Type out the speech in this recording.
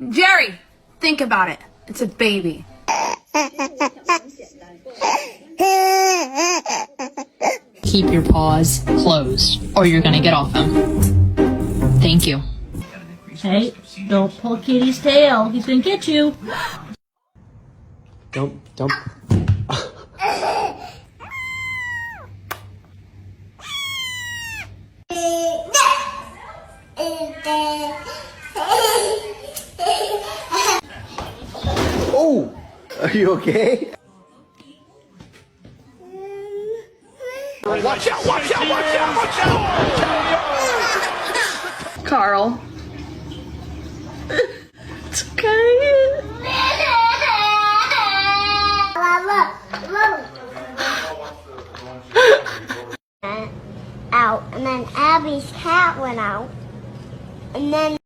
Jerry, think about it. It's a baby. Keep your paws closed, or you're gonna get off him. Thank you. Hey, don't pull Kitty's tail. He's gonna get you. Don't. Oh, are you okay? Watch out, watch out, watch out, watch out! Carl. It's okay. Out, and then Abby's cat went out, and then